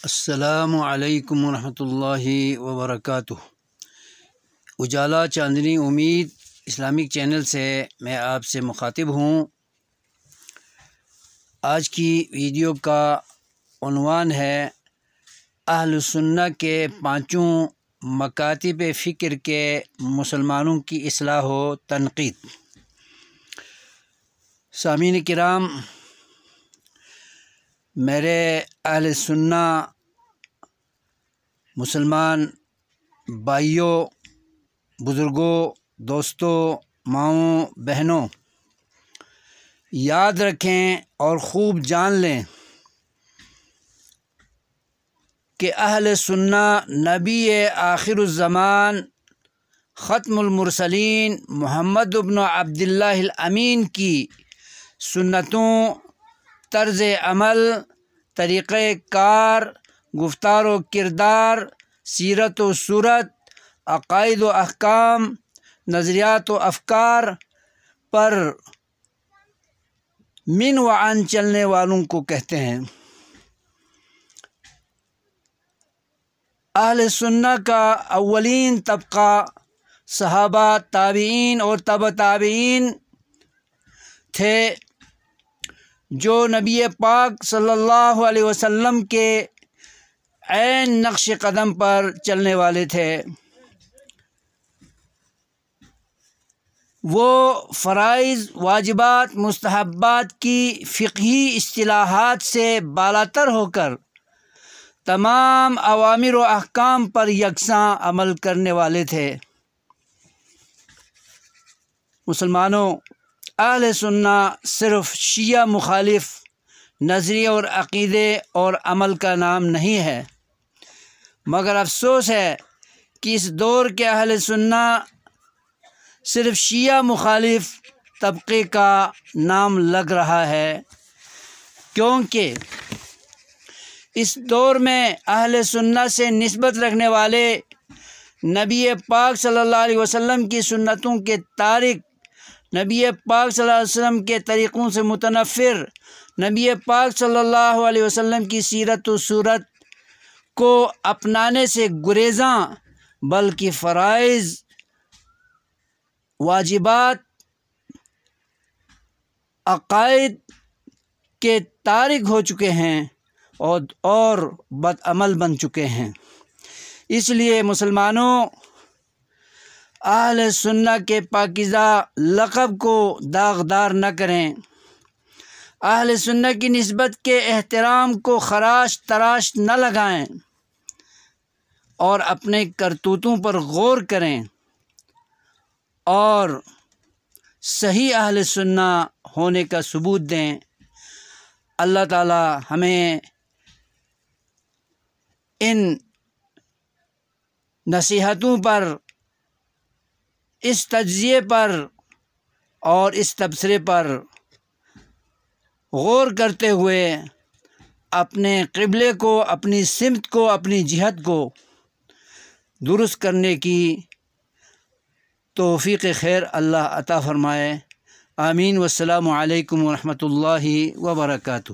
السلام علیکم ورحمۃ اللہ وبرکاتہ۔ اجالا چاندنی امید اسلامک چینل سے میں آپ سے مخاطب ہوں۔ آج کی ویڈیو کا عنوان ہے اہل سنہ کے پانچوں مکاتب فکر کے مسلمانوں کی اصلاح و تنقید۔ سامعین کرام، میرے اہل سنہ مسلمان بھائیوں، بزرگوں، دوستوں، ماؤں، بہنوں، یاد رکھیں اور خوب جان لیں کہ اہل سنہ نبی آخر الزمان ختم المرسلین محمد بن عبداللہ الامین کی سنتوں، طرز عمل، طریقہ کار، گفتار و کردار، سیرت و صورت، عقائد و احکام، نظریات و افکار پر من و عن چلنے والوں کو کہتے ہیں۔ اہل سنہ کا اولین طبقہ صحابہ، تابعین اور تبع تابعین تھے، جو نبی پاک صلی اللہ علیہ وسلم کے عین نقش قدم پر چلنے والے تھے۔ وہ فرائض، واجبات، مستحبات کی فقہی اصطلاحات سے بالاتر ہو کر تمام اوامر و احکام پر یکساں عمل کرنے والے تھے۔ مسلمانوں، اہل سنہ صرف شیعہ مخالف نظریے اور عقیدے اور عمل کا نام نہیں ہے، مگر افسوس ہے کہ اس دور کے اہل سنہ صرف شیعہ مخالف طبقے کا نام لگ رہا ہے، کیونکہ اس دور میں اہل سنہ سے نسبت رکھنے والے نبی پاک صلی اللہ علیہ وسلم کی سنتوں کے تارک، نبی پاک صلی اللہ علیہ وسلم کے طریقوں سے متنفر، نبی پاک صلی اللہ علیہ وسلم کی سیرت و صورت کو اپنانے سے گریزاں، بلکہ فرائض، واجبات، عقائد کے تارک ہو چکے ہیں اور بدعمل بن چکے ہیں۔ اس لیے مسلمانوں، اہل سنہ کے پاکیزہ لقب کو داغدار نہ کریں، اہل سنہ کی نسبت کے احترام کو خراش تراش نہ لگائیں، اور اپنے کرتوتوں پر غور کریں اور صحیح اہل سنہ ہونے کا ثبوت دیں۔ اللہ تعالی ہمیں ان نصیحتوں پر، اس تجزیے پر اور اس تبصرے پر غور کرتے ہوئے اپنے قبلے کو، اپنی سمت کو، اپنی جہت کو درست کرنے کی توفیق خیر اللہ عطا فرمائے۔ آمین۔ والسلام علیکم ورحمۃ اللہ وبرکاتہ۔